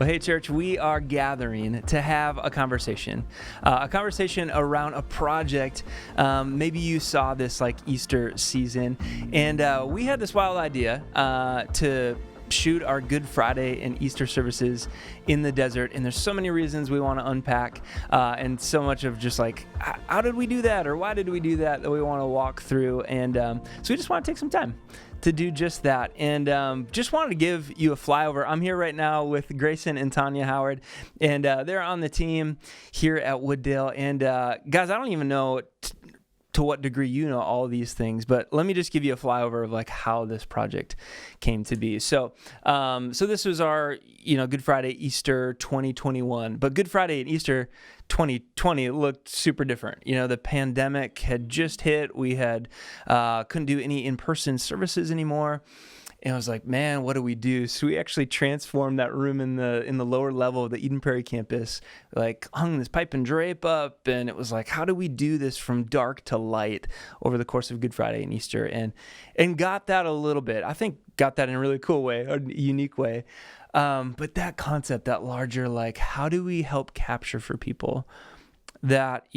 Well, hey, church, we are gathering to have a conversation around a project. Maybe you saw this like Easter season, and we had this wild idea to shoot our Good Friday and Easter services in the desert. And there's so many reasons we want to unpack and so much of just like, how did we do that? Or why did we do that we want to walk through. And so we just want to take some time to do just that. And just wanted to give you a flyover. I'm here right now with Grayson and Tanya Howard, and they're on the team here at Wooddale. And guys, I don't even know to what degree you know all these things, but let me just give you a flyover of like how this project came to be. So this was our, Good Friday, Easter 2021, but Good Friday and Easter 2020 looked super different. The pandemic had just hit. We had couldn't do any in-person services anymore. And I was like, man, what do we do? So we actually transformed that room in the lower level of the Eden Prairie campus, like hung this pipe and drape up. And it was like, how do we do this from dark to light over the course of Good Friday and Easter? And got that a little bit. I think got that in a really cool way, a unique way. But that concept, that larger, like, how do we help capture for people that,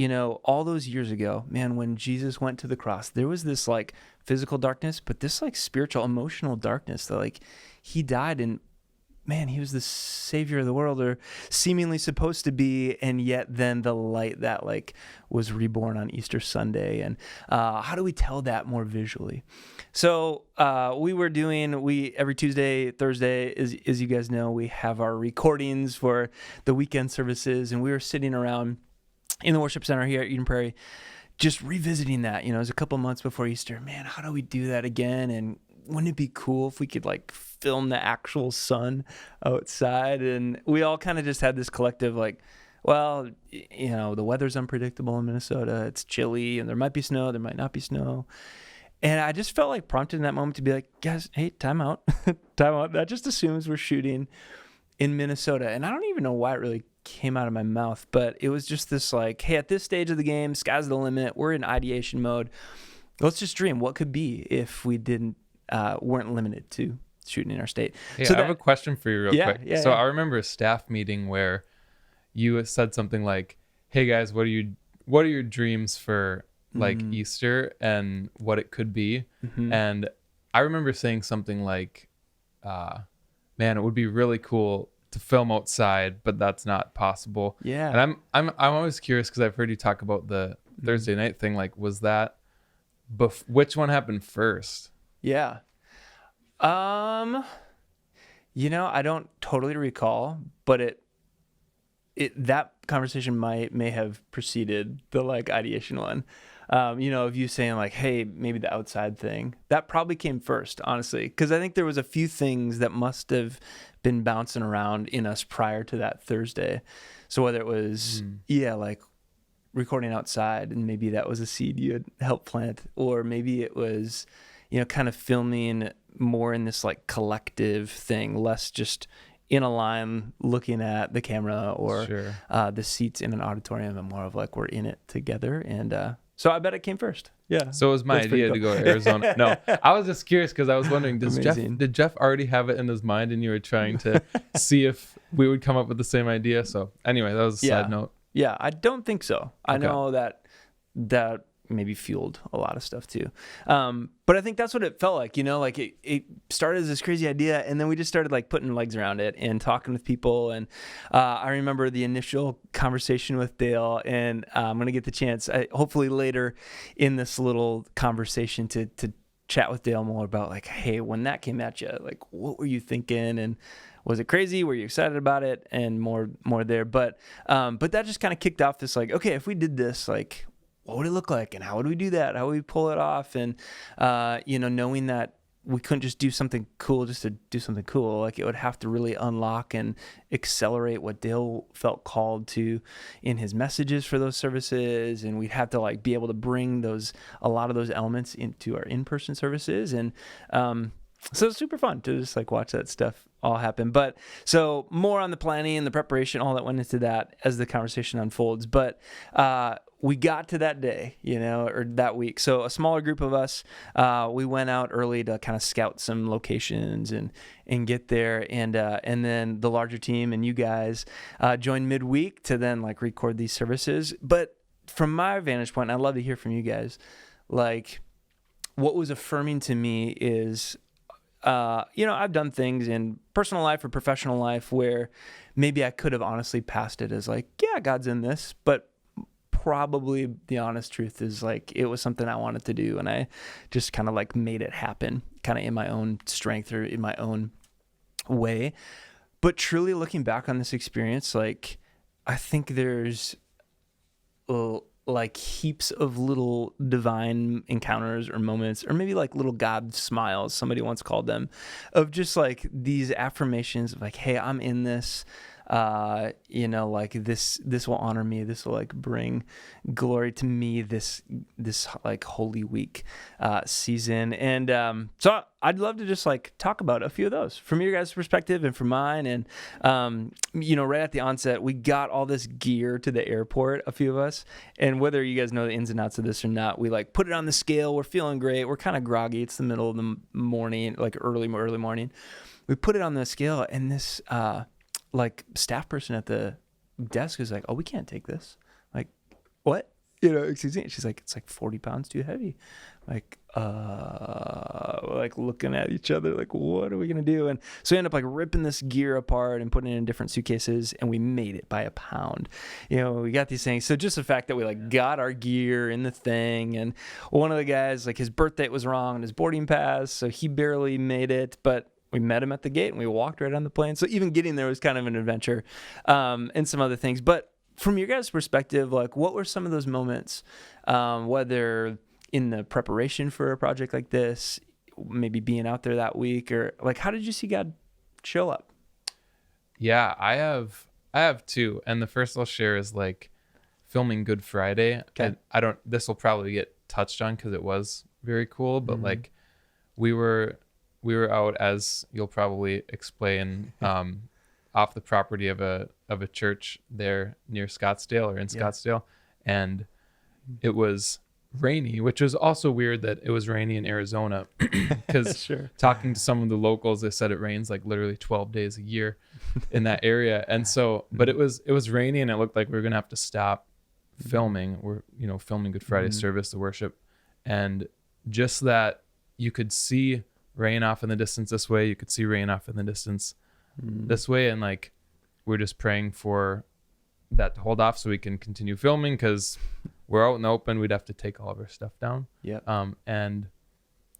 all those years ago, man, when Jesus went to the cross, there was this like physical darkness, but this like spiritual, emotional darkness that like he died, and man, he was the savior of the world, or seemingly supposed to be. And yet then the light that like was reborn on Easter Sunday. And how do we tell that more visually? So every Tuesday, Thursday, as you guys know, we have our recordings for the weekend services. And we were sitting around in the worship center here at Eden Prairie, just revisiting that. It was a couple months before Easter. Man, how do we do that again? And wouldn't it be cool if we could like film the actual sun outside? And we all kind of just had this collective like, well, the weather's unpredictable in Minnesota. It's chilly, and there might be snow, there might not be snow. And I just felt like prompted in that moment to be like, guys, hey, time out. Time out. That just assumes we're shooting in Minnesota. And I don't even know why it really came out of my mouth, but it was just this like, hey, at this stage of the game, sky's the limit. We're in ideation mode. Let's just dream what could be if we weren't limited to shooting in our state. Hey, so I have a question for you real quick. Yeah. I remember a staff meeting where you said something like, hey guys, what are your dreams for like Easter and what it could be? Mm-hmm. And I remember saying something like, man, it would be really cool to film outside, but that's not possible. Yeah. And I'm always curious, because I've heard you talk about the Thursday night thing. Like, was that which one happened first? Yeah. I don't totally recall, but that conversation may have preceded the like ideation one. Of you saying like, hey, maybe the outside thing, that probably came first, honestly, because I think there was a few things that must have been bouncing around in us prior to that Thursday. So whether it was, like recording outside, and maybe that was a seed you had helped plant, or maybe it was, kind of filming more in this like collective thing, less just in a line looking at the camera or the seats in an auditorium, and more of like we're in it together. And so I bet it came first. Yeah. So it was my idea to go to Arizona. No, I was just curious because I was wondering, did Jeff already have it in his mind, and you were trying to see if we would come up with the same idea? So anyway, that was a side note. Yeah, I don't think so. I know that maybe fueled a lot of stuff too. But I think that's what it felt like, like it started as this crazy idea, and then we just started like putting legs around it and talking with people. And I remember the initial conversation with Dale, and I'm going to get the chance, hopefully later in this little conversation, to chat with Dale more about like, hey, when that came at you, like, what were you thinking? And was it crazy? Were you excited about it? And more there. But that just kind of kicked off this like, okay, if we did this, like, what would it look like, and how would we do that? How would we pull it off? And, knowing that we couldn't just do something cool just to do something cool, like it would have to really unlock and accelerate what Dale felt called to in his messages for those services. And we'd have to like be able to bring a lot of those elements into our in-person services. And, so it's super fun to just like watch that stuff all happen. But so more on the planning and the preparation, all that went into that as the conversation unfolds. But we got to that day, or that week. So a smaller group of us, we went out early to kind of scout some locations and get there. And then the larger team and you guys joined midweek to then like record these services. But from my vantage point, I'd love to hear from you guys. Like, what was affirming to me is, I've done things in personal life or professional life where maybe I could have honestly passed it as like, yeah, God's in this, but probably the honest truth is like it was something I wanted to do and I just kind of like made it happen kind of in my own strength or in my own way. But truly looking back on this experience, like I think there's like heaps of little divine encounters or moments, or maybe like little God smiles, somebody once called them, of just like these affirmations of like, hey, I'm in this. Like this will honor me. This will like bring glory to me this like Holy Week season. And so I'd love to just like talk about a few of those from your guys' perspective and from mine. And, right at the onset, we got all this gear to the airport, a few of us. And whether you guys know the ins and outs of this or not, we like put it on the scale. We're feeling great. We're kind of groggy. It's the middle of the morning, like early morning. We put it on the scale and this, like staff person at the desk is like, oh, we can't take this. Like, what? Excuse me. She's like, it's like 40 pounds too heavy. Like, like looking at each other, like, what are we going to do? And so we end up like ripping this gear apart and putting it in different suitcases, and we made it by a pound. We got these things. So just the fact that we like got our gear in the thing, and one of the guys, like his birth date was wrong on his boarding pass, so he barely made it, but we met him at the gate and we walked right on the plane. So even getting there was kind of an adventure, and some other things. But from your guys' perspective, like what were some of those moments, whether in the preparation for a project like this, maybe being out there that week, or like, how did you see God show up? Yeah, I have two. And the first I'll share is like filming Good Friday. Okay. This will probably get touched on because it was very cool, but like we were out, as you'll probably explain, off the property of a church there near Scottsdale or in Scottsdale, and it was rainy, which was also weird that it was rainy in Arizona because Sure. Talking to some of the locals, they said it rains like literally 12 days a year in that area. And so, but it was rainy and it looked like we were going to have to stop filming. We're, filming Good Friday service, the worship. And just that you could see rain off in the distance this way. You could see rain off in the distance this way. And like, we're just praying for that to hold off so we can continue filming, because we're out in the open. We'd have to take all of our stuff down. Yeah. And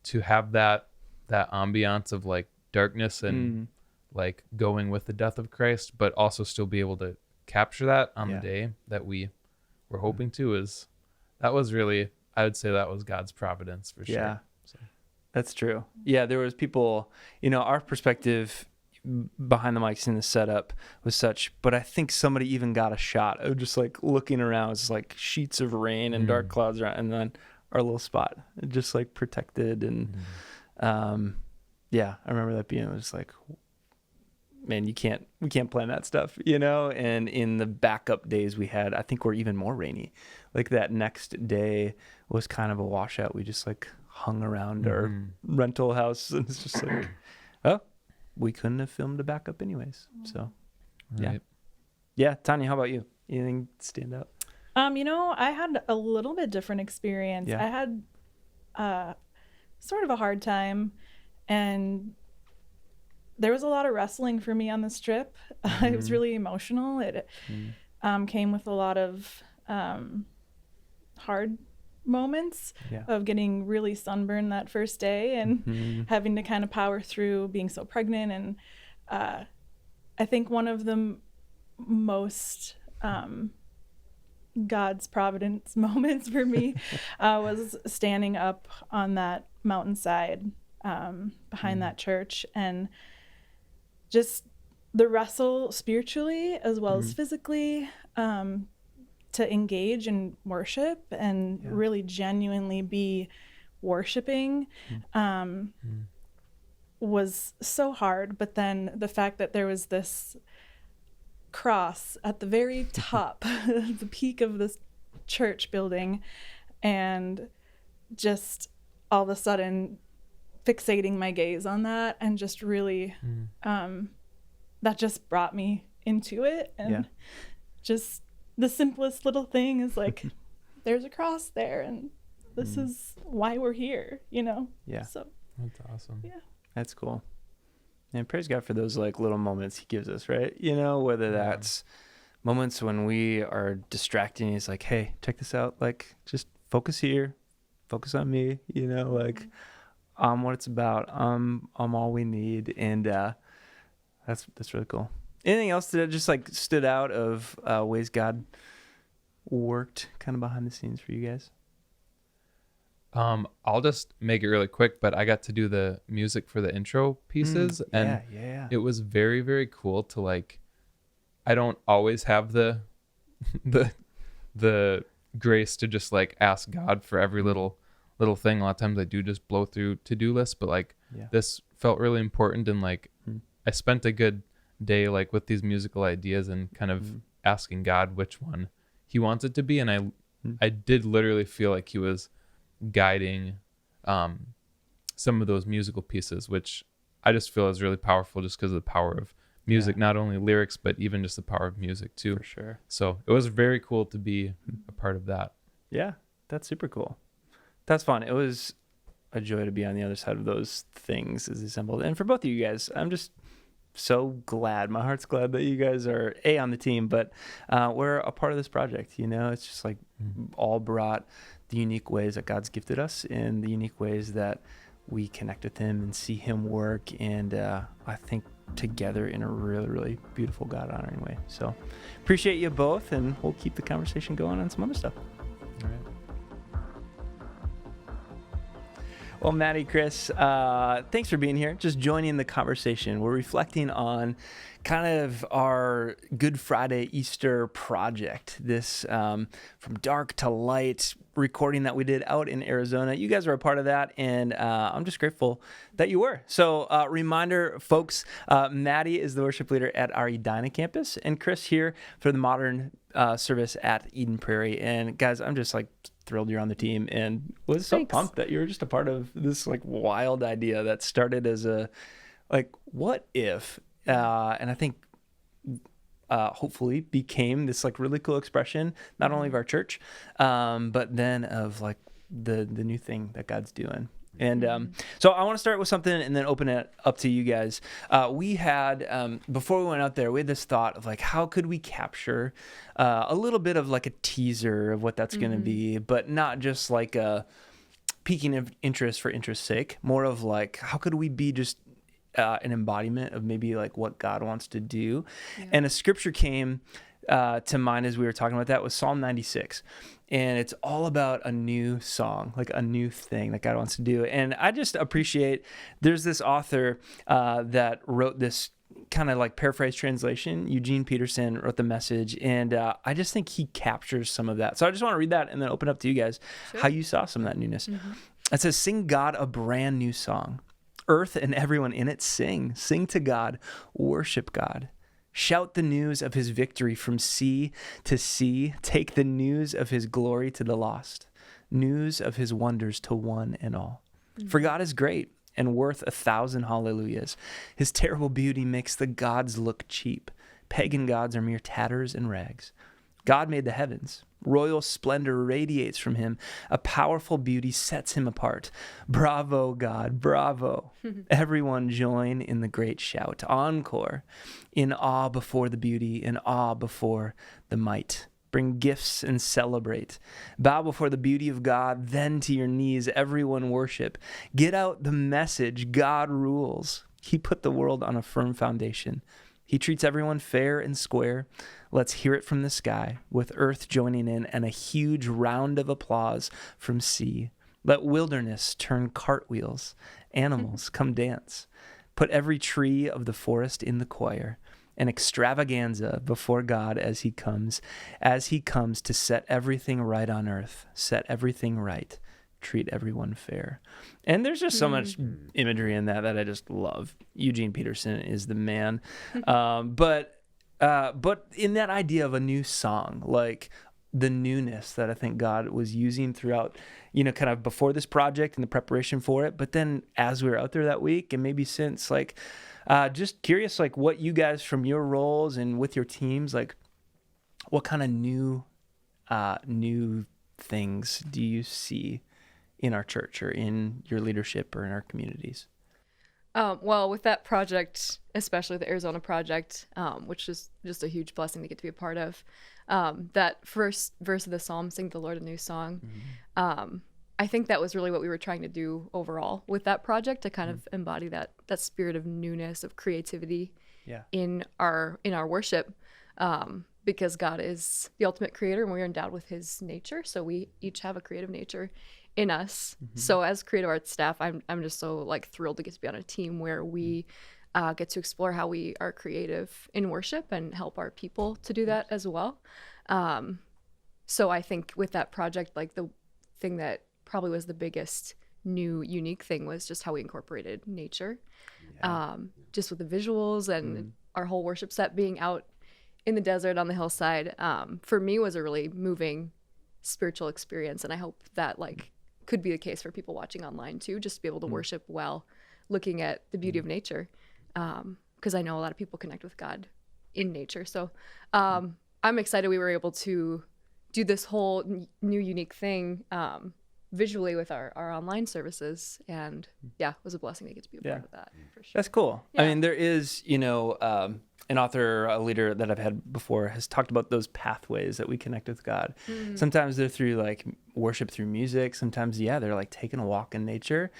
to have that ambiance of like darkness and like going with the death of Christ, but also still be able to capture that on the day that we were hoping to, that was really, I would say that was God's providence for sure. Yeah. So. That's true. Yeah, there was people, our perspective behind the mics in the setup was such, but I think somebody even got a shot of just like looking around. It's like sheets of rain and dark clouds around, and then our little spot just like protected. And I remember that being, it was like, man, we can't plan that stuff, and in the backup days we had, I think were even more rainy. Like that next day was kind of a washout. We just like hung around our rental house, and it's just like, oh, we couldn't have filmed a backup anyways. So Right. yeah. Tanya, how about you? Anything stand out? I had a little bit different experience. Yeah. I had sort of a hard time, and there was a lot of wrestling for me on this trip. It was really emotional. It came with a lot of hard moments of getting really sunburned that first day and having to kind of power through being so pregnant. And I think one of the most God's providence moments for me was standing up on that mountainside behind that church, and just the wrestle spiritually as well as physically, to engage in worship and really genuinely be worshiping was so hard. But then the fact that there was this cross at the very top, the peak of this church building, and just all of a sudden fixating my gaze on that, and just really that just brought me into it. And just the simplest little thing is like there's a cross there, and this is why we're here, you know. So that's awesome. That's cool. And praise God for those like little moments he gives us, right? You know, whether that's moments when we are distracting, he's like, hey, check this out, like just focus here, focus on me, you know, like I'm what it's about, I'm all we need. And that's really cool. Anything else that just like stood out of ways God worked kind of behind the scenes for you guys? I'll just make it really quick, but I got to do the music for the intro pieces, and it was very, very cool to like, I don't always have the grace to just like ask God for every little thing. A lot of times I do just blow through to-do lists, but like this felt really important, and like I spent a good day like with these musical ideas and kind of asking God which one he wants it to be, and I did literally feel like he was guiding some of those musical pieces, which I just feel is really powerful just because of the power of music, not only lyrics, but even just the power of music too. For sure. So it was very cool to be a part of that. Yeah, that's super cool. That's fun. It was a joy to be on the other side of those things as assembled. And for both of you guys, I'm just so glad. My heart's glad that you guys are on the team, but we're a part of this project. You know, it's just like all brought the unique ways that God's gifted us, and the unique ways that we connect with him and see him work. And I think together in a really, really beautiful, God honoring way. So appreciate you both, and we'll keep the conversation going on some other stuff. All right. Well, Maddie, Chris, thanks for being here, just joining the conversation. We're reflecting on kind of our Good Friday Easter project, this from dark to light recording that we did out in Arizona. You guys were a part of that, and I'm just grateful that you were. So reminder, folks, Maddie is the worship leader at our Edina campus, and Chris here for the modern service at Eden Prairie. And guys, I'm just like thrilled you're on the team, and was so pumped that you were just a part of this like wild idea that started as a like what if, and I think hopefully became this like really cool expression not only of our church, but then of like the new thing that God's doing. And so I want to start with something and then open it up to you guys. We had, before we went out there, we had this thought of like, how could we capture a little bit of like a teaser of what that's going to be, but not just like a piquing of interest for interest's sake, more of like, how could we be just an embodiment of maybe like what God wants to do? And a scripture came to mind as we were talking about that was Psalm 96. And it's all about a new song, like a new thing that God wants to do. And I just appreciate there's this author that wrote this kind of like paraphrase translation. Eugene Peterson wrote the Message. And I just think he captures some of that. So I just want to read that and then open up to you guys how you saw some of that newness. It says, sing God a brand new song. Earth and everyone in it sing. Sing to God. Worship God. Shout the news of his victory from sea to sea. Take the news of his glory to the lost. News of his wonders to one and all. For God is great and worth 1,000 hallelujahs. His terrible beauty makes the gods look cheap. Pagan gods are mere tatters and rags. God made the heavens. Royal splendor radiates from him. A powerful beauty sets him apart. Bravo, God, bravo. Everyone join in the great shout. Encore. In awe before the beauty, in awe before the might. Bring gifts and celebrate. Bow before the beauty of God, then to your knees, everyone worship. Get out the message, God rules. He put the world on a firm foundation. He treats everyone fair and square. Let's hear it from the sky, with earth joining in and a huge round of applause from sea. Let wilderness turn cartwheels. Animals, come dance. Put every tree of the forest in the choir. An extravaganza before God as he comes to set everything right on earth, set everything right, treat everyone fair. And there's just so much imagery in that I just love. Eugene Peterson is the man. But in that idea of a new song, like the newness that I think God was using throughout, kind of before this project and the preparation for it. But then as we were out there that week and maybe since, like, just curious, like what you guys from your roles and with your teams, like what kind of new things do you see in our church or in your leadership or in our communities? Well, with that project, especially the Arizona project, which is just a huge blessing to get to be a part of, that first verse of the psalm, "Sing the Lord a new song," I think that was really what we were trying to do overall with that project, to kind of embody that spirit of newness, of creativity in our worship, because God is the ultimate creator and we're endowed with his nature. So we each have a creative nature in us. So as creative arts staff, I'm just so like thrilled to get to be on a team where we get to explore how we are creative in worship and help our people to do that as well. So I think with that project, like the thing that probably was the biggest new unique thing was just how we incorporated nature, just with the visuals and our whole worship set being out in the desert on the hillside, for me was a really moving spiritual experience. And I hope that like could be the case for people watching online too, just to be able to worship while looking at the beauty of nature. Because I know a lot of people connect with God in nature. So I'm excited we were able to do this whole new unique thing visually with our online services. And it was a blessing to get to be a part of that, for sure. That's cool. I mean, there is, an author, a leader that I've had before has talked about those pathways that we connect with God. Sometimes they're through like worship through music. Sometimes, they're like taking a walk in nature.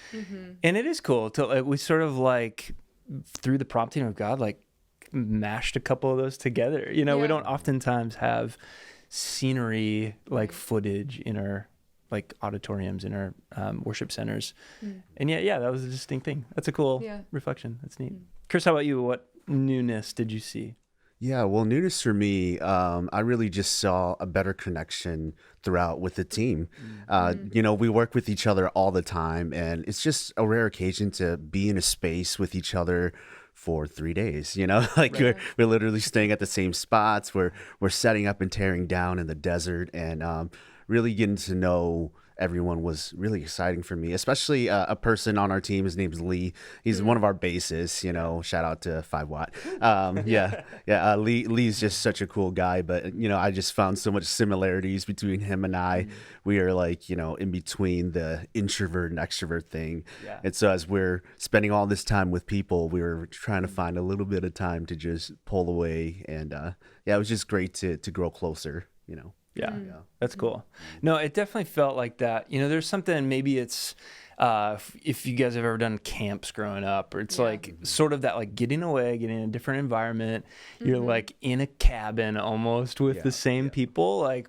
And it is cool to like, we sort of like through the prompting of God, like mashed a couple of those together. We don't oftentimes have scenery like footage in our like auditoriums in our worship centers. And that was a distinct thing. That's a cool reflection. That's neat. Chris, how about you? What newness did you see? Yeah, well, newness for me, I really just saw a better connection throughout with the team. We work with each other all the time, and it's just a rare occasion to be in a space with each other for 3 days, we're literally staying at the same spots. We're setting up and tearing down in the desert, and really getting to know everyone was really exciting for me, especially a person on our team. His name's Lee. He's one of our bassists, shout out to 5 Watt. Lee's just such a cool guy, but I just found so much similarities between him and I. We are like, in between the introvert and extrovert thing. And so as we're spending all this time with people, we were trying to find a little bit of time to just pull away. And it was just great to grow closer, Yeah, that's cool. No, it definitely felt like that. There's something, maybe it's, if you guys have ever done camps growing up, or it's like sort of that like getting away, getting in a different environment. You're like in a cabin almost with the same people, like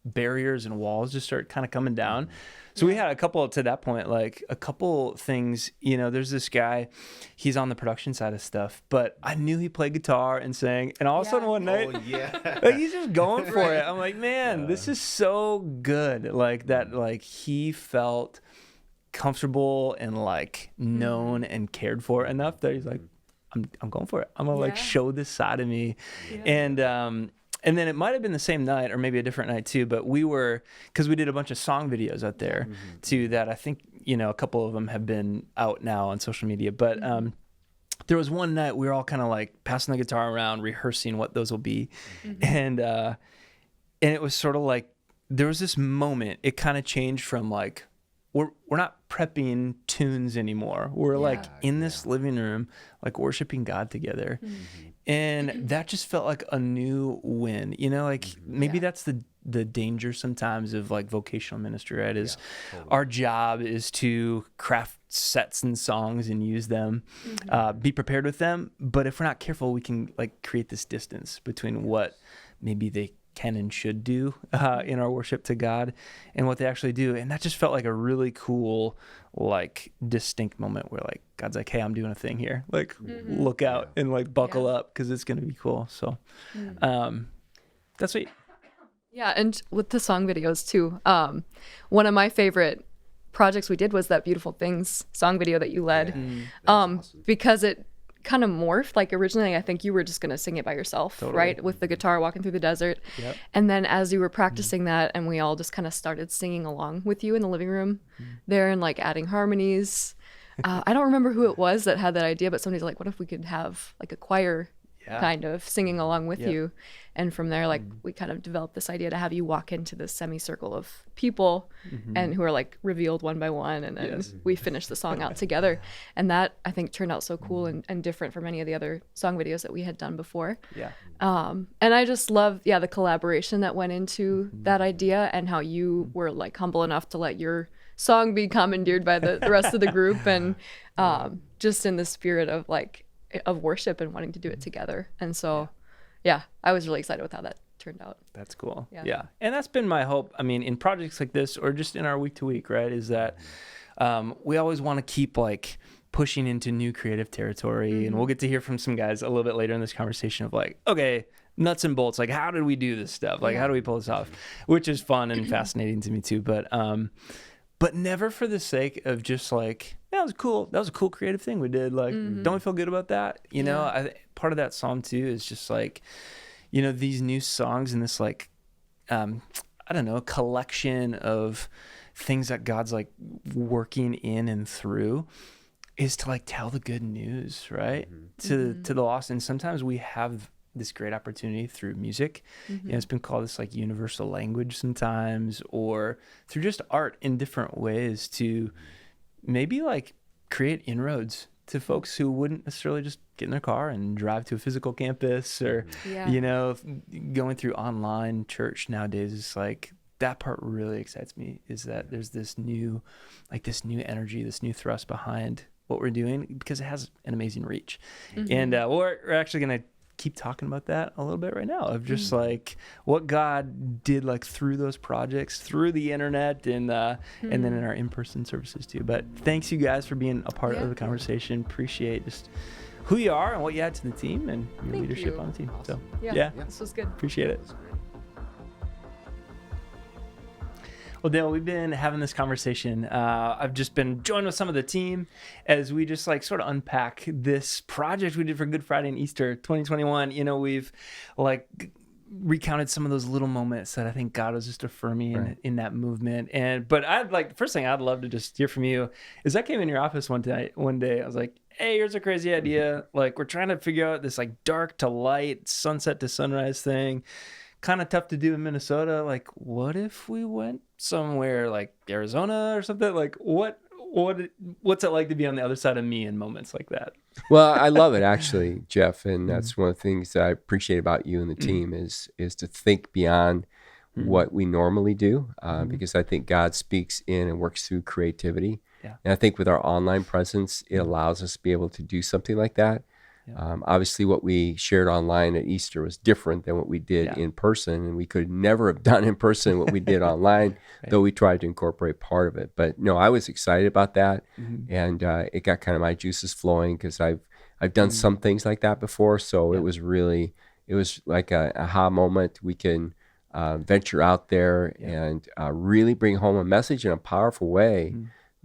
barriers and walls just start kind of coming down. So we had a couple to that point, like a couple things, there's this guy, he's on the production side of stuff, but I knew he played guitar and sang, and all of a sudden one night, like he's just going for it. I'm like, man, this is so good. Like that, like he felt comfortable and like known and cared for enough that he's like, I'm going for it. I'm gonna like show this side of me. And then it might have been the same night or maybe a different night too, but because we did a bunch of song videos out there too, that I think, a couple of them have been out now on social media. But there was one night we were all kind of like passing the guitar around, rehearsing what those will be. And it was sort of like, there was this moment, it kind of changed from like, we're not prepping tunes anymore. We're like in this living room, like worshiping God together. And that just felt like a new win, like maybe that's the danger sometimes of like vocational ministry, right? Is our job is to craft sets and songs and use them, be prepared with them. But if we're not careful, we can like create this distance between what maybe they can and should do in our worship to God and what they actually do. And that just felt like a really cool, like distinct moment where like God's like, hey, I'm doing a thing here, like look out and like buckle up because it's gonna be cool. So that's sweet. And with the song videos too, one of my favorite projects we did was that Beautiful Things song video that you led, awesome. Because it kind of morphed. Like originally, I think you were just gonna sing it by yourself, right, with the guitar walking through the desert. Yep. And then as you were practicing that, and we all just kind of started singing along with you in the living room there, and like adding harmonies. I don't remember who it was that had that idea, but somebody's like, "What if we could have like a choir kind of singing along with you?" And from there, like we kind of developed this idea to have you walk into this semicircle of people and who are like revealed one by one, and then we finished the song out together. And that I think turned out so cool and different from any of the other song videos that we had done before. And I just love the collaboration that went into that idea, and how you were like humble enough to let your song be commandeered by the rest of the group, and just in the spirit of like of worship and wanting to do it together. And so I was really excited with how that turned out. That's cool. Yeah. And that's been my hope. I mean, in projects like this, or just in our week to week, right, is that we always want to keep like pushing into new creative territory. And we'll get to hear from some guys a little bit later in this conversation of like, okay, nuts and bolts, like how did we do this stuff? Like how do we pull this off? Which is fun and fascinating to me too. But never for the sake of just like, that was cool. That was a cool creative thing we did. Like, don't we feel good about that? You know, part of that psalm too is just like, you know, these new songs and this like, I don't know, collection of things that God's like working in and through is to like tell the good news, right? To the lost. And sometimes we have this great opportunity through music. You know, it's been called this like universal language sometimes, or through just art in different ways to maybe like create inroads to folks who wouldn't necessarily just get in their car and drive to a physical campus, or, you know, going through online church nowadays is like, that part really excites me, is that there's this new energy, this new thrust behind what we're doing, because it has an amazing reach. And we're actually going to keep talking about that a little bit right now, of just like what God did like through those projects, through the internet, and then in our in-person services too. But thanks you guys for being a part of the conversation. Appreciate just who you are and what you add to the team and your leadership on the team. Awesome. So This was good. Appreciate it. Well, Dale, we've been having this conversation. I've just been joined with some of the team as we just like sort of unpack this project we did for Good Friday and Easter 2021. You know, we've like recounted some of those little moments that I think God was just affirming in that movement. But I'd like, first thing I'd love to just hear from you is I came in your office one day. I was like, hey, here's a crazy idea. Like, we're trying to figure out this like dark to light, sunset to sunrise thing. Kind of tough to do in Minnesota. Like, what if we went somewhere like Arizona or something? Like, what's it like to be on the other side of me in moments like that? Well, I love it actually, Jeff, and that's one of the things that I appreciate about you and the team is to think beyond what we normally do, because I think God speaks in and works through creativity. And I think with our online presence, it allows us to be able to do something like that. Obviously, what we shared online at Easter was different than what we did in person, and we could never have done in person what we did online, though we tried to incorporate part of it. But no, I was excited about that, and it got kind of my juices flowing, because I've done some things like that before. So it was like a aha moment. We can venture out there and really bring home a message in a powerful way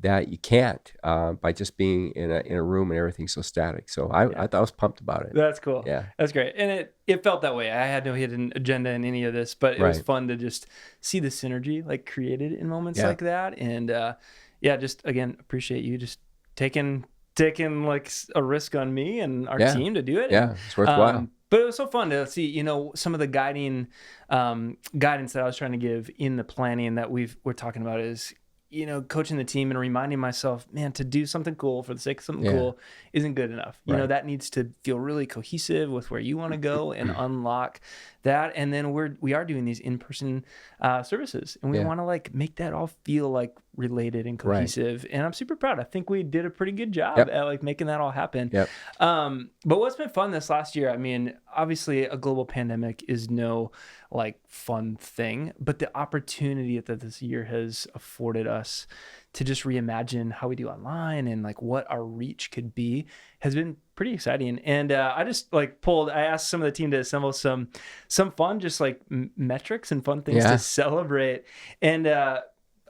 that you can't by just being in a room and everything's so static. So I thought I was pumped about it. That's cool. Yeah. That's great. And it felt that way. I had no hidden agenda in any of this, but it was fun to just see the synergy like created in moments like that. And just again, appreciate you just taking like a risk on me and our team to do it. Yeah, it's worthwhile. But it was so fun to see, you know, some of the guidance that I was trying to give in the planning that we're talking about is, you know, coaching the team and reminding myself, man, to do something cool for the sake of something cool isn't good enough. You know, that needs to feel really cohesive with where you want to go and unlock that. And then we are doing these in-person services, and we want to like make that all feel like related and cohesive. And I'm super proud. I think we did a pretty good job at like making that all happen. But what's been fun this last year, I mean, obviously a global pandemic is no like fun thing, but the opportunity that this year has afforded us to just reimagine how we do online and like what our reach could be has been pretty exciting. And I just like I asked some of the team to assemble some fun, just like metrics and fun things to celebrate. And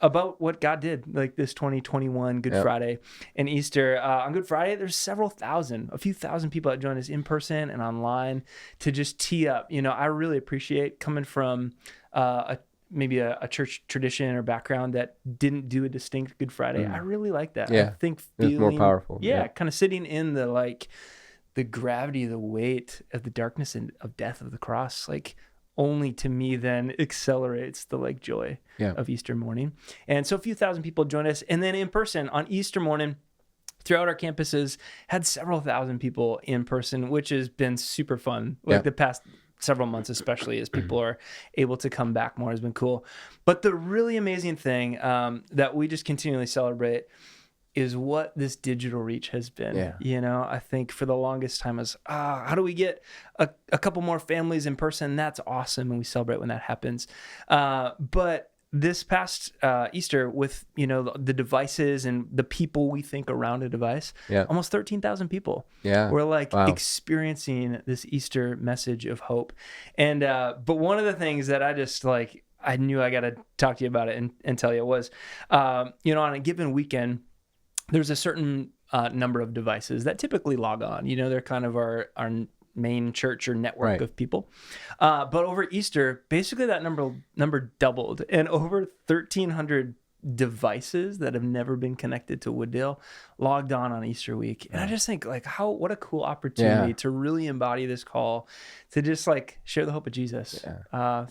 about what God did, like this 2021 Good Friday and Easter. On Good Friday, there's a few thousand people that joined us in person and online to just tee up. You know, I really appreciate coming from maybe a church tradition or background that didn't do a distinct Good Friday. I really like that. Yeah. I think It's more powerful. Yeah, kind of sitting in the gravity, the weight of the darkness and of death of the cross, like only to me then accelerates the like joy of Easter morning. And so a few thousand people joined us. And then in person on Easter morning, throughout our campuses, had several thousand people in person, which has been super fun. Like the past several months, especially as people are able to come back more, has been cool. But the really amazing thing that we just continually celebrate is what this digital reach has been. Yeah. You know, I think for the longest time was, how do we get a couple more families in person? That's awesome. And we celebrate when that happens. But this past Easter with, you know, the devices and the people we think around a device, almost 13,000 people were like experiencing this Easter message of hope. And, but one of the things that I just like, I knew I got to talk to you about it and tell you was, you know, on a given weekend, there's a certain number of devices that typically log on. You know, they're kind of our main church or network of people. But over Easter, basically that number doubled, and over 1,300 devices that have never been connected to Wooddale logged on Easter week. And I just think like what a cool opportunity to really embody this call to just like share the hope of Jesus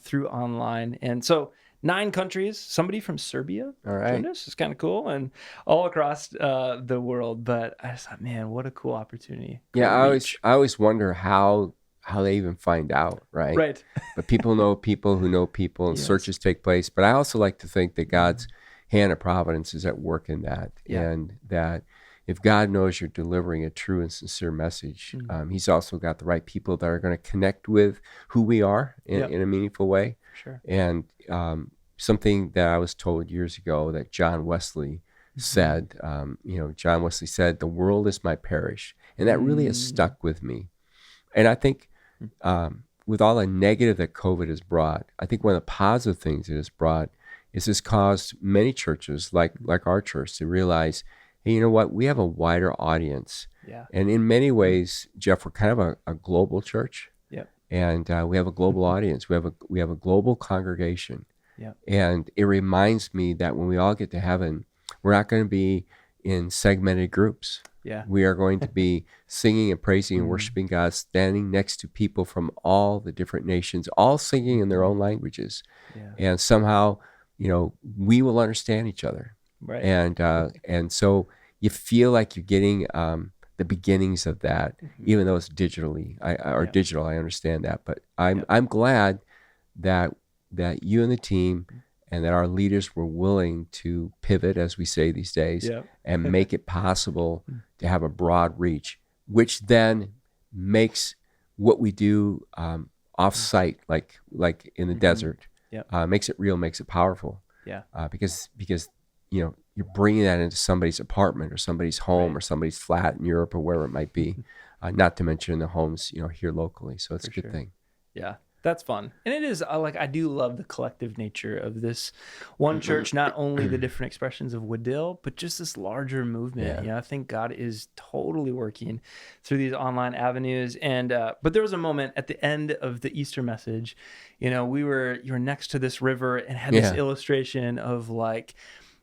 through online. And so 9 countries, somebody from Serbia joined us. It's kind of cool, and all across the world. But I just thought, man, what a cool opportunity. Yeah, I always wonder how they even find out, right? Right. But people know people who know people, and searches take place. But I also like to think that God's hand of providence is at work in that, and that if God knows you're delivering a true and sincere message, He's also got the right people that are going to connect with who we are in a meaningful way. Sure. And something that I was told years ago that John Wesley said, John Wesley said, "The world is my parish." And that really has stuck with me. And I think with all the negative that COVID has brought, I think one of the positive things it has brought is it's caused many churches like our church to realize, hey, you know what? We have a wider audience. Yeah. And in many ways, Jeff, we're kind of a global church. And we have a global audience. We have a global congregation. And it reminds me that when we all get to heaven, we're not going to be in segmented groups. We are going to be singing and praising and worshiping God, standing next to people from all the different nations, all singing in their own languages. And somehow, you know, we will understand each other. Right. And so you feel like you're getting the beginnings of that, even though it's digitally digital. I understand that, but I'm glad that you and the team and that our leaders were willing to pivot, as we say these days, and make it possible to have a broad reach, which then makes what we do off-site, like in the desert, makes it real, makes it powerful. Because you know, you're bringing that into somebody's apartment or somebody's home or somebody's flat in Europe or wherever it might be, not to mention the homes, you know, here locally. So it's a good thing. Yeah, that's fun. And it is I do love the collective nature of this one church, not only the different expressions of Wooddale, but just this larger movement. You know, I think God is totally working through these online avenues. And, but there was a moment at the end of the Easter message, you know, you were next to this river and had this illustration of like,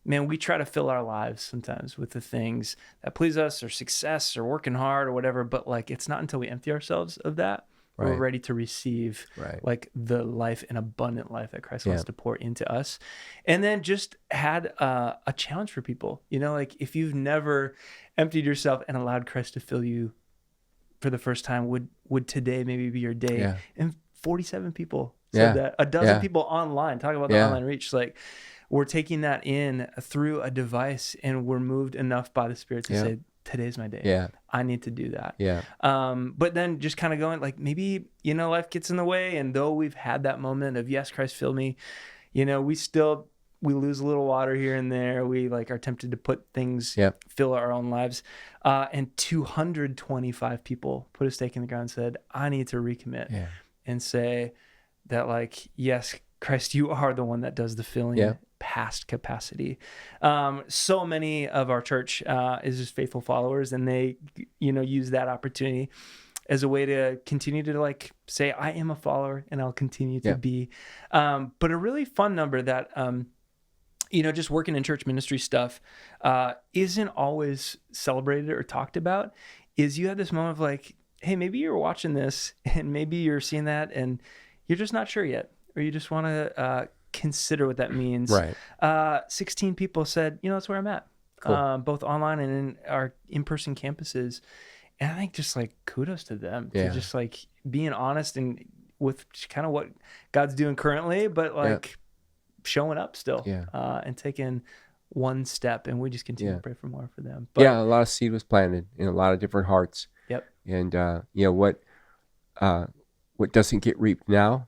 man, we try to fill our lives sometimes with the things that please us or success or working hard or whatever. But like, it's not until we empty ourselves of that, we're ready to receive like the life and abundant life that Christ wants to pour into us. And then just had a challenge for people, you know, like if you've never emptied yourself and allowed Christ to fill you for the first time, would today maybe be your day? And 47 people said that. A dozen people online, talk about the online reach, like, we're taking that in through a device, and we're moved enough by the Spirit to say, today's my day. I need to do that. But then just kind of going like, maybe, you know, life gets in the way. And though we've had that moment of, yes, Christ filled me, you know, we lose a little water here and there. We like are tempted to put things, fill our own lives. And 225 people put a stake in the ground and said, I need to recommit and say that like, yes, Christ, you are the one that does the filling past capacity. So many of our church is just faithful followers, and they, use that opportunity as a way to continue to like say, I am a follower and I'll continue to be. But a really fun number that, just working in church ministry stuff isn't always celebrated or talked about is you had this moment of like, hey, maybe you're watching this and maybe you're seeing that and you're just not sure yet, or you just want to consider what that means. Right. 16 people said, that's where I'm at, Cool. both online and in our in-person campuses. And I think just like kudos to them to just like being honest and with kind of what God's doing currently, but like showing up still and taking one step. And we just continue to pray for more for them. But, a lot of seed was planted in a lot of different hearts. Yep. And what doesn't get reaped now,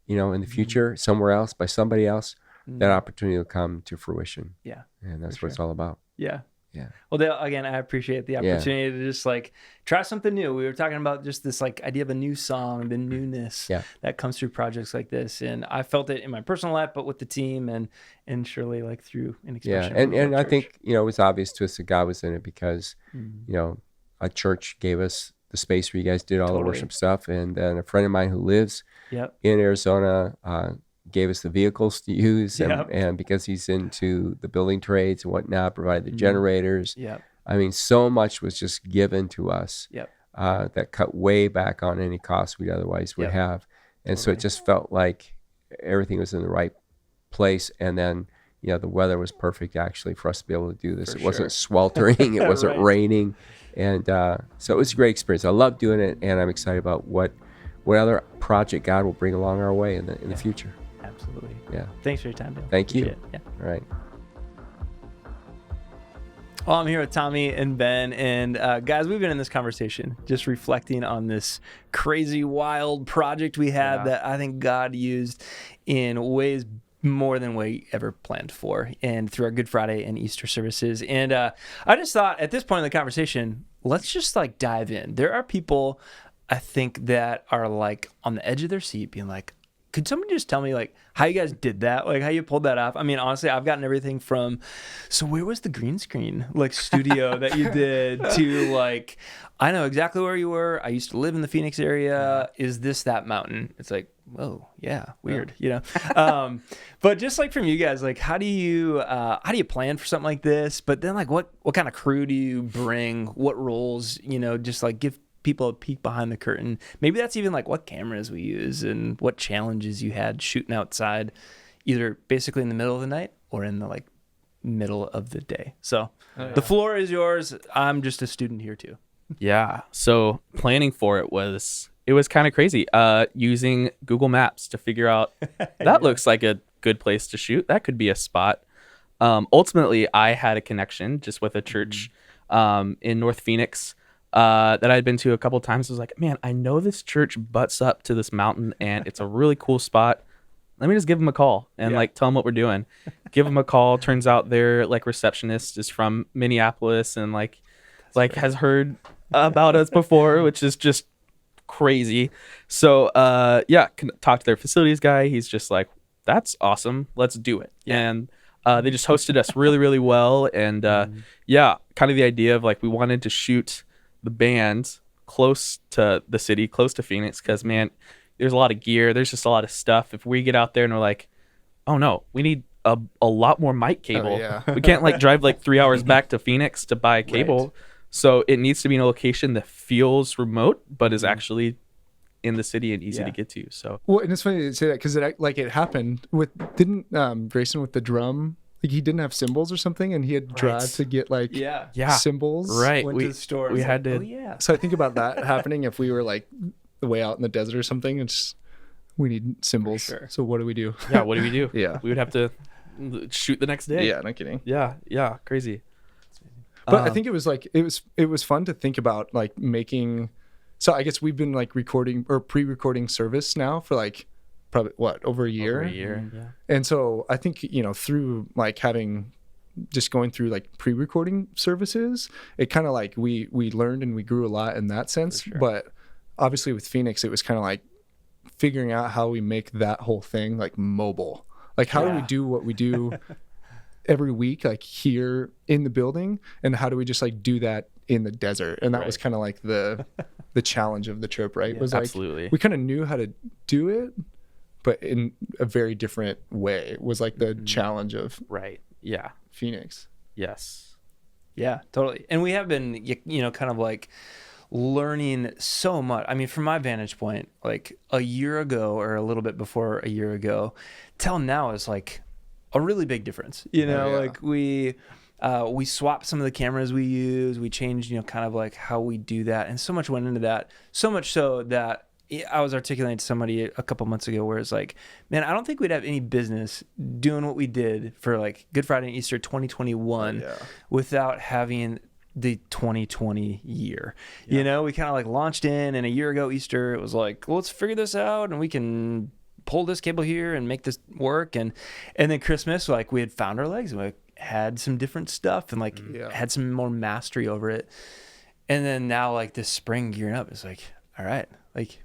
in the future somewhere else by somebody else, that opportunity will come to fruition. Yeah. And that's what it's all about. Yeah. Yeah. Well, Dale, again, I appreciate the opportunity to just like try something new. We were talking about just this like idea of a new song, the newness that comes through projects like this. And I felt it in my personal life, but with the team and surely like through an expression. And I think, it was obvious to us that God was in it because, a church gave us the space where you guys did all the worship stuff. And then a friend of mine who lives in Arizona, gave us the vehicles to use and because he's into the building trades and whatnot, provided the generators. I mean, so much was just given to us that cut way back on any cost we otherwise would have. And so it just felt like everything was in the right place. And then, the weather was perfect actually for us to be able to do this. It wasn't sweltering. It wasn't raining. And so it was a great experience. I love doing it. And I'm excited about what other project God will bring along our way in the future. Absolutely. Yeah. Thanks for your time, Dale. Thank you. Appreciate it. All right. Well, I'm here with Tommy and Ben, and guys, we've been in this conversation just reflecting on this crazy, wild project we had that I think God used in ways more than we ever planned for, and through our Good Friday and Easter services. And I just thought at this point in the conversation, let's just like dive in. There are people, I think, that are like on the edge of their seat being like, could somebody just tell me like how you guys did that? Like how you pulled that off? I mean, honestly, I've gotten everything from, so where was the green screen like studio that you did to like, I know exactly where you were. I used to live in the Phoenix area. Is this that mountain? It's like, whoa, yeah, weird, but just like from you guys, like how do you plan for something like this? But then like what kind of crew do you bring? What roles, just like give people a peek behind the curtain. Maybe that's even like what cameras we use and what challenges you had shooting outside, either basically in the middle of the night or in the like middle of the day. So the floor is yours. I'm just a student here too. Yeah. So planning for it was kind of crazy. Using Google Maps to figure out that looks like a good place to shoot. That could be a spot. Ultimately, I had a connection just with a church in North Phoenix that I'd been to a couple of times. I was like, man, I know this church butts up to this mountain and it's a really cool spot. Let me just give them a call and like tell them what we're doing. Give them a call. Turns out their like receptionist is from Minneapolis and like has heard about us before, which is just crazy. So talk to their facilities guy. He's just like, that's awesome. Let's do it. And they just hosted us really, really well. And kind of the idea of like we wanted to shoot the band close to the city, close to Phoenix, because man, there's a lot of gear, there's just a lot of stuff. If we get out there and we're like, oh no, we need a lot more mic cable, we can't like drive like 3 hours back to Phoenix to buy a cable. So it needs to be in a location that feels remote but is actually in the city and easy to get to. So and it's funny to say that because it happened with Grayson with the drum. Like he didn't have cymbals or something, and he had to drive to get like cymbals. Right. Went to the store. We had to. Oh, yeah. So I think about that happening if we were like way out in the desert or something. It's we need cymbals. Sure. So what do we do? Yeah. What do we do? We would have to shoot the next day. Yeah. No kidding. Yeah. Crazy. But I think it was like it was fun to think about like making. So I guess we've been like recording or pre-recording service now for like probably over a year. And so I think through like going through like pre-recording services, it kind of like we learned and we grew a lot in that sense. But obviously with Phoenix, it was kind of like figuring out how we make that whole thing like mobile. Like, how do we do what we do every week, like here in the building, and how do we just like do that in the desert? And that was kind of like the challenge of the trip, right? Was like, absolutely. we kind of knew how to do it, but in a very different way was like the challenge of Phoenix. Yes. Yeah, totally. And we have been, kind of like learning so much. I mean, from my vantage point, like a year ago or a little bit before a year ago till now is like a really big difference. Like we swapped some of the cameras we use. We changed, kind of like how we do that. And so much went into that. So much so that I was articulating to somebody a couple months ago where it's like, man, I don't think we'd have any business doing what we did for like Good Friday and Easter 2021 without having the 2020 year. We kind of like launched in, and a year ago Easter, it was like, well, let's figure this out and we can pull this cable here and make this work. And then Christmas, like we had found our legs and we had some different stuff and like had some more mastery over it. And then now like this spring gearing up, it's like, all right, like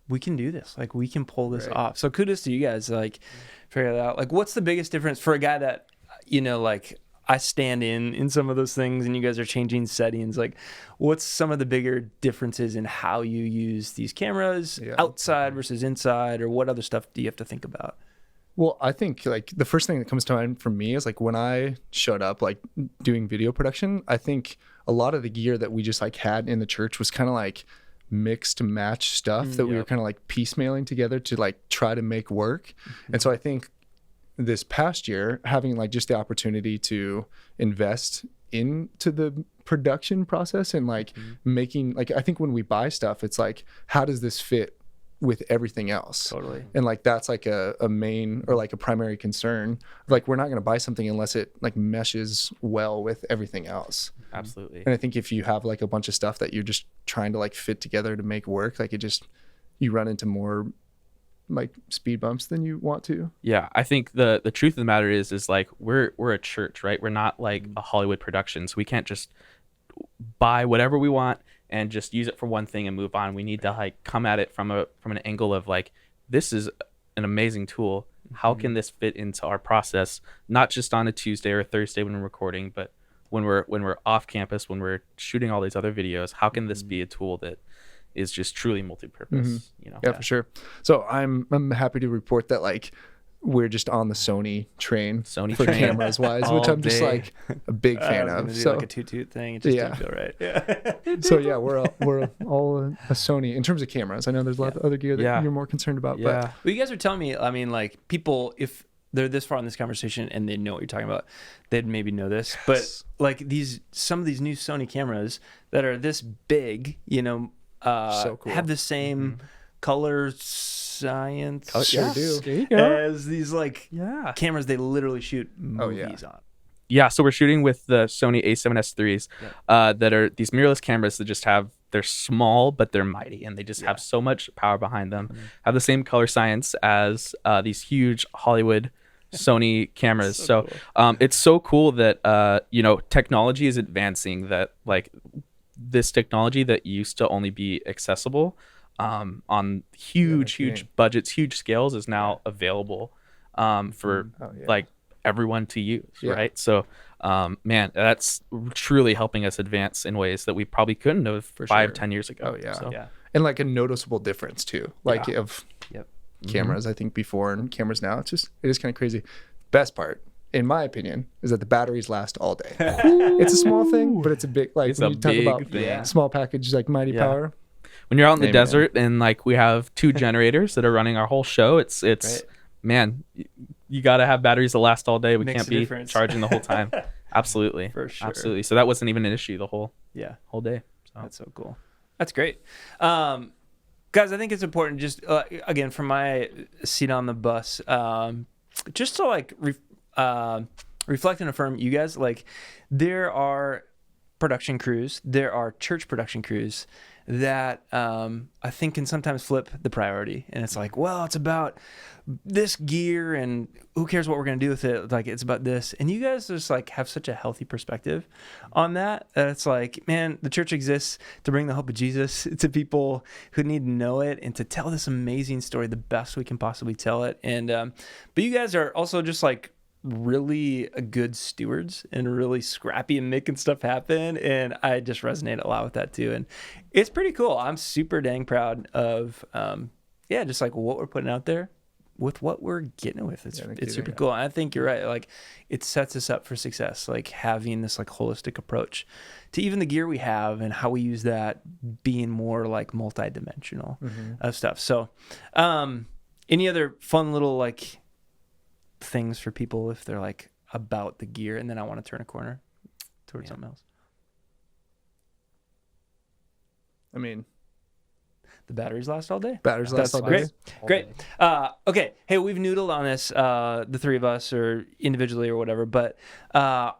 we can do this. Like we can pull this off. So kudos to you guys, like figure that out. Like what's the biggest difference for a guy that, like I stand in some of those things and you guys are changing settings? Like what's some of the bigger differences in how you use these cameras outside versus inside, or what other stuff do you have to think about? Well, I think like the first thing that comes to mind for me is like when I showed up like doing video production, I think a lot of the gear that we just like had in the church was kind of like mixed match stuff that we were kind of like piecemealing together to like try to make work. And so I think this past year, having like just the opportunity to invest into the production process and like making, like, I think when we buy stuff, it's like, how does this fit with everything else? Totally. And like, that's like a main or like a primary concern. Like, we're not going to buy something unless it like meshes well with everything else. Absolutely. And I think if you have like a bunch of stuff that you're just trying to like fit together to make work, like you run into more like speed bumps than you want to. Yeah, I think the truth of the matter is like we're a church, right? We're not like a Hollywood production, so we can't just buy whatever we want and just use it for one thing and move on. We need to like come at it from an angle of like, this is an amazing tool. How can this fit into our process? Not just on a Tuesday or a Thursday when we're recording, but when we're off campus, when we're shooting all these other videos. How can this be a tool that is just truly multi-purpose? Yeah, for sure. So I'm happy to report that like we're just on the Sony train for cameras wise, which I'm just like a big fan of. So like a toot thing, it just didn't feel right. Yeah. So yeah, we're all a Sony in terms of cameras. I know there's a lot of other gear that you're more concerned about. Yeah. But Well, you guys are telling me, I mean, like people, if they're this far in this conversation and they know what you're talking about, they'd maybe know this. But like some of these new Sony cameras that are this big, so cool. have the same color science Sure do. There you go. as these like cameras they literally shoot movies on. Yeah, so we're shooting with the Sony A7S IIIs that are these mirrorless cameras that they're small, but they're mighty, and they just have so much power behind them. Have the same color science as these huge Hollywood Sony cameras. So cool. It's so cool that, technology is advancing, that like this technology that used to only be accessible on huge budgets, huge scales, is now available for like everyone to use, right? So man, that's truly helping us advance in ways that we probably couldn't have 5-10 years ago. And like a noticeable difference too, like of cameras I think before and cameras now. It is kind of crazy. Best part, in my opinion, is that the batteries last all day. It's a small thing, but it's a big, like, when you talk about small package like mighty power. When you're out in the desert and like we have 2 generators that are running our whole show, it's man, you got to have batteries that last all day. We can't be charging the whole time. Absolutely. For sure. Absolutely. So that wasn't even an issue the whole day. So. That's so cool. That's great. Guys, I think it's important, just again, from my seat on the bus, just to like reflect and affirm you guys. Like, there are production crews, there are church production crews that I think can sometimes flip the priority. And it's like, well, it's about this gear and who cares what we're going to do with it? Like, it's about this. And you guys just like have such a healthy perspective on that. That it's like, man, the church exists to bring the hope of Jesus to people who need to know it and to tell this amazing story the best we can possibly tell it. And, but you guys are also just like really good stewards and really scrappy and making stuff happen. And I just resonate a lot with that too. And it's pretty cool. I'm super dang proud of, just like what we're putting out there with what we're getting with. It's super cool. And I think you're right. Like, it sets us up for success, like having this like holistic approach to even the gear we have and how we use that being more like multi-dimensional of stuff. So, any other fun little like things for people if they're like about the gear and then I want to turn a corner towards something else? I mean, the batteries last all day. That's great. Great. Okay. Hey, we've noodled on this, the three of us or individually or whatever, but I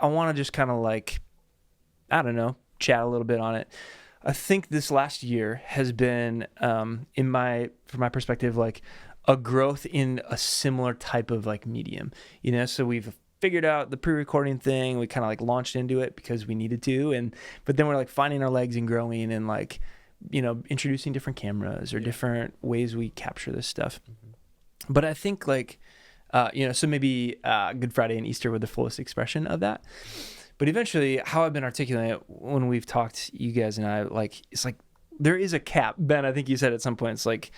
want to just kind of like, I don't know, chat a little bit on it. I think this last year has been, from my perspective, like a growth in a similar type of like medium, you know? So we've figured out the pre-recording thing. We kind of like launched into it because we needed to. But then we're like finding our legs and growing and like, you know, introducing different cameras or different ways we capture this stuff. But I think like, so maybe Good Friday and Easter were the fullest expression of that. But eventually how I've been articulating it when we've talked, you guys and I, like, it's like there is a cap. Ben, I think you said at some point, it's like,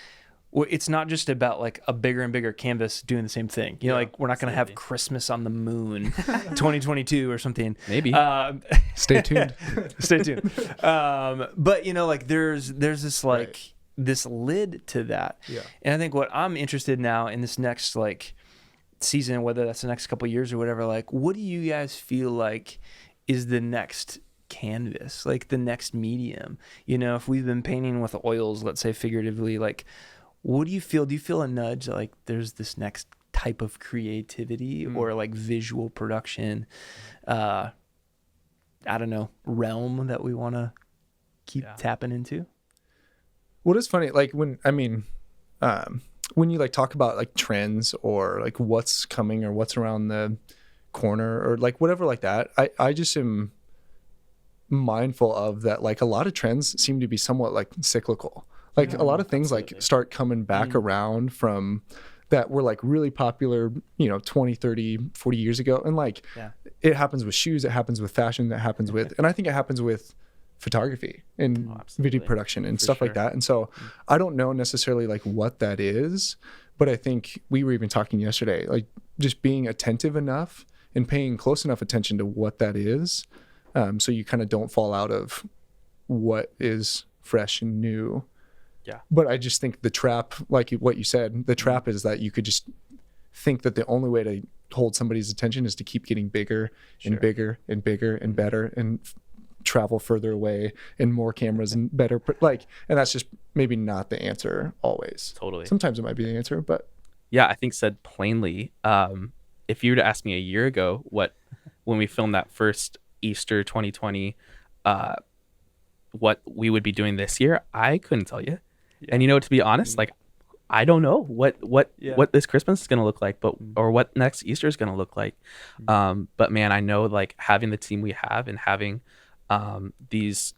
it's not just about like a bigger and bigger canvas doing the same thing. You know, like we're not going to have Christmas on the moon 2022 or something. Maybe. Stay tuned. Stay tuned. But you know, like there's this like this lid to that. Yeah. And I think what I'm interested in now in this next like season, whether that's the next couple of years or whatever, like what do you guys feel like is the next canvas, like the next medium? You know, if we've been painting with oils, let's say figuratively, like what do you feel? Do you feel a nudge like there's this next type of creativity or like visual production, I don't know, realm that we want to keep tapping into? What is funny, like when you like talk about like trends or like what's coming or what's around the corner or like whatever like that, I just am mindful of that. Like a lot of trends seem to be somewhat like cyclical. Like a lot of things like start coming back around from that were like really popular, 20, 30, 40 years ago. And like it happens with shoes, it happens with fashion, that happens with, and I think it happens with photography and video production and stuff like that. And so I don't know necessarily like what that is, but I think we were even talking yesterday, like just being attentive enough and paying close enough attention to what that is. So you kind of don't fall out of what is fresh and new. Yeah. But I just think the trap, like what you said, the trap is that you could just think that the only way to hold somebody's attention is to keep getting bigger and bigger and bigger and better and travel further away and more cameras and better, and that's just maybe not the answer always. Totally. Sometimes it might be the answer, but. Yeah, I think said plainly, if you were to ask me a year ago when we filmed that first Easter 2020, what we would be doing this year, I couldn't tell you. Yeah. And to be honest, like I don't know what this Christmas is going to look like, or what next Easter is going to look like. But man, I know like having the team we have and having these,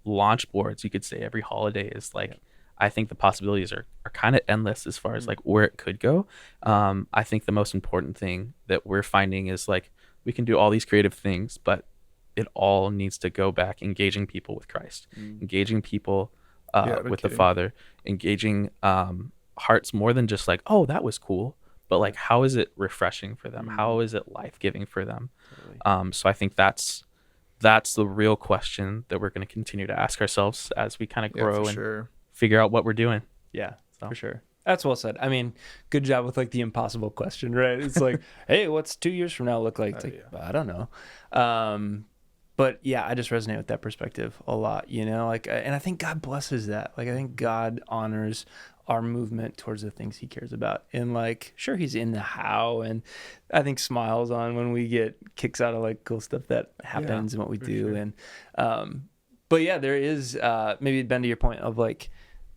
launch boards, you could say every holiday is like, I think the possibilities are kind of endless as far as like where it could go. I think the most important thing that we're finding is like, we can do all these creative things, but it all needs to go back engaging people with Christ, engaging people with the Father, engaging hearts more than just like, oh, that was cool, but like, how is it refreshing for them? How is it life-giving for them? Totally. So I think that's the real question that we're going to continue to ask ourselves as we kind of grow and figure out what we're doing. Yeah, for sure. That's well said. I mean, good job with like the impossible question, right? It's like, hey, what's 2 years from now look like? I don't know. But yeah, I just resonate with that perspective a lot, like, and I think God blesses that. Like, I think God honors our movement towards the things he cares about. And like, sure, he's in the how, and I think smiles on when we get kicks out of like cool stuff that happens and what we do. Sure. And but yeah, there is maybe, Ben, to your point of like,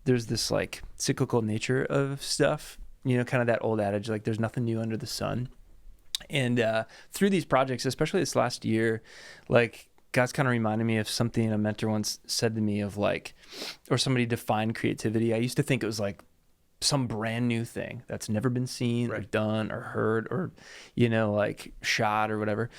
there's this like cyclical nature of stuff, you know, kind of that old adage, like there's nothing new under the sun. And through these projects, especially this last year, like God's kind of reminded me of something a mentor once said to me of like, or somebody defined creativity. I used to think it was like some brand new thing that's never been seen or done or heard or, you know, like shot or whatever.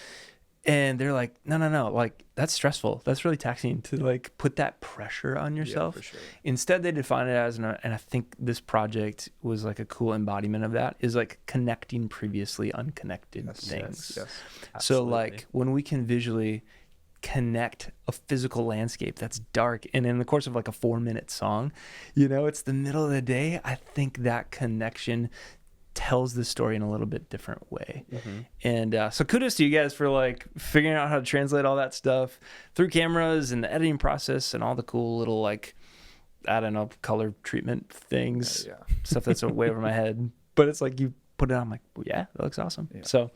And they're like, no, like that's stressful. That's really taxing to like put that pressure on yourself. Yeah, for sure. Instead, they define it as, and I think this project was like a cool embodiment of that, is like connecting previously unconnected things. Yes. So like when we can visually connect a physical landscape that's dark, and in the course of like a 4-minute song, you know, it's the middle of the day, I think that connection tells the story in a little bit different way. And so kudos to you guys for like figuring out how to translate all that stuff through cameras and the editing process and all the cool little like, I don't know, color treatment things, stuff that's way over my head, but it's like you put it on, I'm like, well, yeah, that looks awesome. So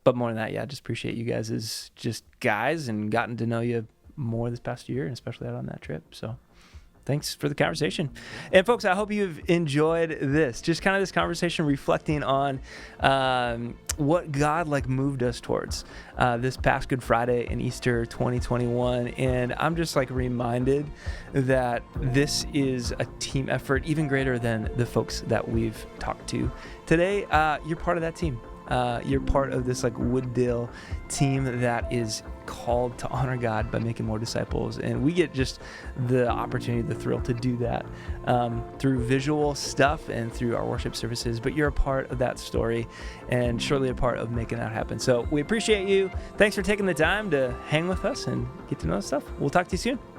but more than that, just appreciate you guys as just guys and gotten to know you more this past year, and especially out on that trip. So thanks for the conversation. And folks, I hope you've enjoyed this, just kind of this conversation reflecting on what God like moved us towards this past Good Friday and Easter 2021. And I'm just like reminded that this is a team effort even greater than the folks that we've talked to today. You're part of that team. You're part of this like Wooddale team that is called to honor God by making more disciples, and we get just the opportunity, the thrill to do that through visual stuff and through our worship services. But you're a part of that story and surely a part of making that happen. So we appreciate you. Thanks for taking the time to hang with us and get to know this stuff. We'll talk to you soon.